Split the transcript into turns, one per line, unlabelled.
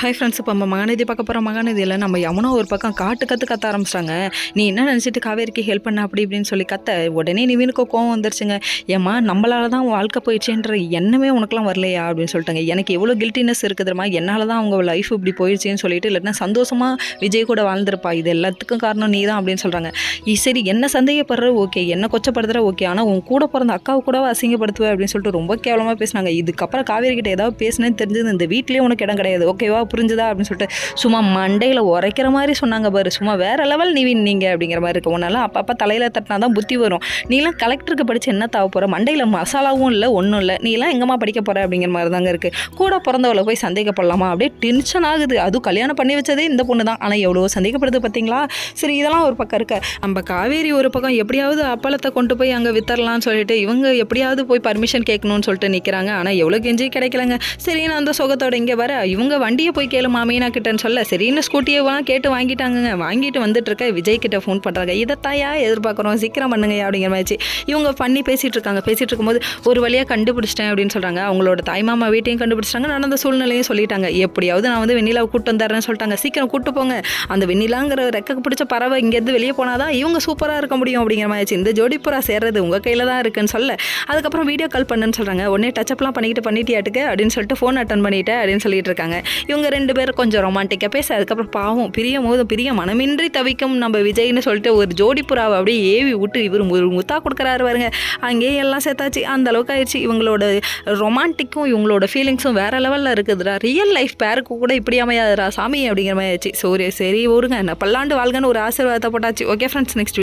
Hi friends, இப்போ நம்ம மகாநதி பார்க்க போகிற மகாநதியில் நம்ம யமுனா ஒரு பக்கம் கத்த ஆரம்பிச்சிட்டாங்க. நீ என்ன நினச்சிட்டு காவேரிக்கு ஹெல்ப் பண்ண அப்படி இப்படின்னு சொல்லி கத்த உடனே நிவினுக்கு கோவம் வந்துருச்சுங்க. ஏம்மா நம்மளால தான் வாழ்க்கை போயிடுச்சுன்ற எண்ணமே உனக்குலாம் வரலையா அப்படின்னு சொல்லிட்டாங்க. எனக்கு எவ்வளோ கில்ட்டினஸ் இருக்குதுமா, என்னால் தான் அவங்க லைஃப் இப்படி போயிடுச்சுன்னு சொல்லிட்டு, இல்லைன்னா சந்தோஷமாக விஜய் கூட வாழ்ந்துருப்பா, இது எல்லாத்துக்கும் காரணம் நீ தான் அப்படின்னு சொல்கிறாங்க. சரி என்ன சந்தேகப்படுற ஓகே, என்ன கொச்சப்படுத்துகிற ஓகே, ஆனால் உன் கூட பிறந்த அக்காவை கூட அசிங்கப்படுத்துவேன் அப்படின்னு சொல்லிட்டு ரொம்ப கேவலமாக பேசினாங்க. இதுக்கப்புறம் காவேரி கிட்ட ஏதாவது பேசினேன்னு தெரிஞ்சது இந்த வீட்லேயே உனக்கு இடம் கிடையாது, ஓகேவா, புரிஞ்சுதா அப்படின்னு சொல்லிட்டு சும்மா மண்டையில் உரைக்கிற மாதிரி சொன்னாங்க பாரு. சும்மா வேற லெவல் நீவின் நீங்கள் அப்படிங்கிற மாதிரி இருக்கு. உன்னால அப்பப்போ தலையில் தட்டினா தான் புத்தி வரும். நீலாம் கலெக்டருக்கு படித்து என்ன தாவ போகிற, மண்டையில் மசாலாவும் இல்லை ஒன்றும் இல்லை, நீலாம் எங்கம்மா படிக்க போகிற அப்படிங்கிற மாதிரி தாங்க இருக்குது. கூட பிறந்தவளை போய் சந்தேகப்படலாமா, அப்படியே டென்ஷன் ஆகுது. அதுவும் கல்யாணம் பண்ணி வச்சதே இந்த பொண்ணு தான், ஆனால் எவ்வளோ சந்தேகப்படுது பார்த்தீங்களா. சரி இதெல்லாம் ஒரு பக்கம் இருக்க, நம்ம காவேரி ஒரு பக்கம் எப்படியாவது அப்பளத்தை கொண்டு போய் அங்கே வித்தரலாம்னு சொல்லிட்டு இவங்க எப்படியாவது போய் பர்மிஷன் கேட்கணும்னு சொல்லிட்டு நிற்கிறாங்க. ஆனால் எவ்வளோ கெஞ்சி கிடைக்கலங்க. சரி நான் அந்த சுகத்தோட இங்கே வர இவங்க வண்டியை போய் கேளு மாமீனா கிட்டன்னு சொல்ல சரின்னு ஸ்கூட்டியெல்லாம் கேட்டு வாங்கிட்டாங்க. வாங்கிட்டு வந்துட்டு இருக்க விஜய் கிட்ட ஃபோன் பண்ணுறாங்க. இதைத்தாயா எதிர்பார்க்குறோம், சீக்கிரம் பண்ணுங்க அப்படிங்கிற மாதிரி இவங்க பண்ணி பேசிகிட்டு இருக்காங்க. பேசிகிட்டு இருக்கும்போது ஒரு வழியாக கண்டுபிடிச்சிட்டேன் அப்படின்னு சொல்கிறாங்க. அவங்களோட தாய்மாமா வீட்டையும் கண்டுபிடிச்சிட்டாங்க, நடந்த சூழ்நிலையும் சொல்லிட்டாங்க. எப்படியாவது நான் வந்து வெண்ணிலாவை கூட்டு வந்துடுறேன்னு சொல்லிட்டாங்க. சீக்கிரம் கூட்டு போங்க, அந்த வெண்ணிலாங்கிற ரெக்க பிடிச்ச பறவை இங்கேருந்து வெளியே போனாதான் இவங்க சூப்பராக இருக்க முடியும் அப்படிங்கிற மாதிரி. இந்த ஜோடிப்புறா சேர்றது உங்கள் கையில் தான் இருக்குன்னு சொல்ல அதுக்கப்புறம் வீடியோ கால் பண்ணுன்னு சொல்கிறாங்க. உடனே டச்சப்லாம் பண்ணிட்டியாட்டுக்கு அப்படின்னு சொல்லிட்டு ஃபோன் அட்டன் பண்ணிட்டேன் அப்படின்னு சொல்லிட்டு இருக்காங்க. இவங்க ரெண்டு பேரும் கொஞ்சம் ரொமான்டிக்காக பேச அதுக்கப்புறம் பாவம் பிரிய மனமின்றி தவிக்கும் நம்ம விஜய்னு சொல்லிட்டு ஒரு ஜோடி புறாவை அப்படியே ஏவி விட்டு இவர் ஒரு முத்தா கொடுக்குறாரு பாருங்க. அங்கேயே எல்லாம் சேர்த்தாச்சு, அந்த அளவுக்கு ஆயிடுச்சு. இவங்களோட ரொமான்டிக்கும் இவங்களோட ஃபீலிங்ஸும் வேற லெவலில் இருக்குதுடா. ரியல் லைஃப் பேருக்கு கூட இப்படி அமையாதுடா சாமி அப்படிங்கிற மாதிரி ஆயிடுச்சு. சரி ஊருங்க என்ன பல்லாண்டு வாழ்கன்னு ஒரு ஆசீர்வாதத்தை போட்டாச்சு. Okay friends, next